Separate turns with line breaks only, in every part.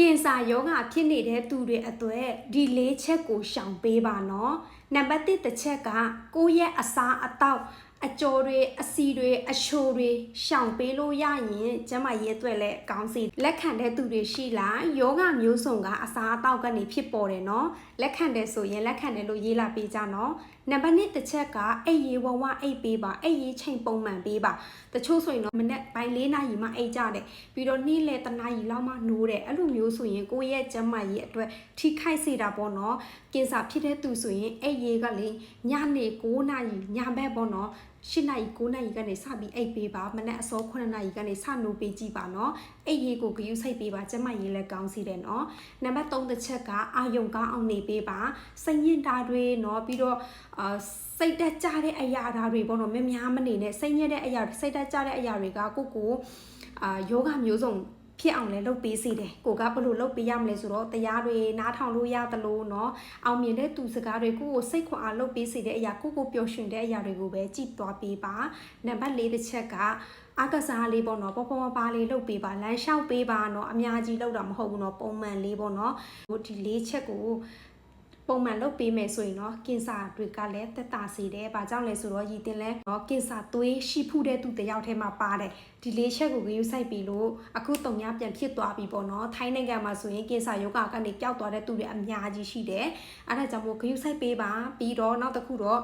ကင်ဆာယောဂဖြစ်နေတဲ့သူတွေအတွက်ဒီ၄ချက်ကိုရှောင်ပေးပါနော်နံပါတ်1တစ်ချက်ကကိုယ့်ရဲ့အစားအသောက်အကျော်တွေအစီတွေအချိုတွေရှောင်ပေးလို့ရရင်ကျမရဲ့အတွက်လည်းအကောင်းစီလက်ခံတဲ့သူတွေရှိလားယောဂမျိုးစုံကအစားအသောက်ကနေဖြစ်ပေါ်တယ်နော်လက်ခံတယ်ဆိုရင်လက်ခံတယ်လို့ရေးလာပေးကြနော်နံပါတ်2တစ်ချက်ကအိပ်ရေးဝဝအိပ်ပေးပါအိပ်ရေးချိန်ပုံမှန်ပေးပါတချို့ဆိုရင်တော့မနေ့ပိုင်း4နာရီမှအိပ်ကြတယ်ပြီးတော့နေ့လယ်1နာရီလောက်မှနိုးတယ်အဲ့လိုမျိုးဆိုရင်ကိုယ့်ရဲ့ကျန်းမာရေးအတွက်ထိခိုက်စေတာပေါ့နော်ကင်ဆာဖြစ်တဲ့သူဆိုရင်အိပ်ရေးကလေညနေ9နာရီညဘက်ပေါ့နော်8နာရီ9နာရီကနေစပြီးအိပ်ပေးပါမနေ့အစော9နာရီကနေစနိုးပေးကြည့်ပါနော်အိပ်ရေးကိုဂရုစိုက်ပေးပါကျန်းမာရေးလည်းကောင်းစီတယ်နော်နံပါတ်3တစ်ချက်ကအာယုံကောင်းအောင်နေပေးပါစိတ်ညစ်တာတွေနော်ပြီးတော့စိတ်တက်ကြတဲ့အရာတွေပေါ့နော်မများမနေနဲ့စိတ်ညစ်တဲ့အရာစိတ်တက်ကြတဲ့အရာတွေကကိုယောဂမျိုးစုံဖြစ်အောင်လဲလုပ်ပေးစီတယ်ကိုကဘယ်လိုလုပ်ပေးရမလဲဆိုတော့တရားတွေနားထောင်လို့ရတယ်လို့เนาะအောင်မြင်တဲ့သူစကားတွေကိုစိတ်ခွန်အားလုပ်ပေးစီတဲ့အရာကိုပျော်ရွှင်တဲ့အရာတွေကိုပဲကြည့်သွားပေးပါနံပါတ်4တစ်ချက်ကအာကစားလေးပေါ့နော်ပေါ်ပါလေးလုပ်ပေးပါလမ်းလျှောက်ပေးပါเนาะအများကြီးလုပ်တာမဟုတ်ဘူးเนาะပုံမှန်လေးပေါ့เนาะဒီ4ချက်ကိုပုံမှန်လုပ်ပေးမယ်ဆိုရင်တော့ကင်ဆာတွေကလည်းသက်သာစေတယ်။ဘာကြောင့်လဲဆိုတော့ရည်တင်လဲတော့ကင်ဆာသွေးရှိဖူးတဲ့သူတယောက်ထဲမှာပါတယ်။ဒီလေးချက်ကိုဂရုစိုက်ပြီးလို့အခုတုံညာပြန်ဖြစ်သွားပြီပေါ့နော်။ထိုင်းနိုင်ငံမှာဆိုရင်ကင်ဆာယောဂကနေပျောက်သွားတဲ့သူတွေအများကြီးရှိတယ်။အဲဒါကြောင့်မို့ဂရုစိုက်ပေးပါပြီးတော့နောက်တစ်ခုတော့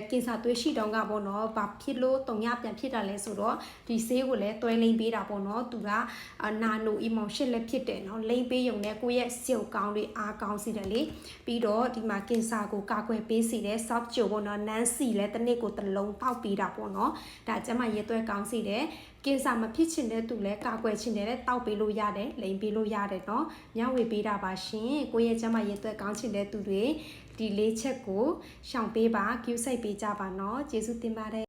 ကင်ဆာသွေးရှိတောင်ကပေါ့နော်။ဘာဖြစ်လို့တုံညာပြန်ဖြစ်တာလဲဆိုတော့ဒီဆေးကိုလည်းတွဲလိမ့်ပေးတာပေါ့နော်။သူကနာနိုအီမောင်ရှစ်လည်းဖြစ်တယ်နော်။လိမ့်ပေးရုံနဲ့ကိုယ့်ရဲ့စိတ်ကောင်းတွေအားကောင်းစီတယ်လေ။ပြီးတော့ဒီမှာကင်ဆာကိုကာကွယ်ပေးစီတဲ့ soft gel ပေါ့နော်နန်းစီလဲတစ်နေ့ကိုတစ်လုံးပေါက်ပေးတာပေါ့နော်ဒါကျမရေသွဲကောင်းစီတယ်ကင်ဆာမဖြစ်ချင်တဲ့သူလဲကာကွယ်ချင်တယ်တောက်ပေးလို့ရတယ်လိမ်ပေးလို့ရတယ်နော်ညဝေပေးတာပါရှင်ကိုယ့်ရဲ့ကျမရေသွဲကောင်းချင်တဲ့သူတွေဒီ၄ချက်ကိုရှောင်ပေးပါ queue စိုက်ပေးကြပါနော်ကျေးဇူးတင်ပါတယ်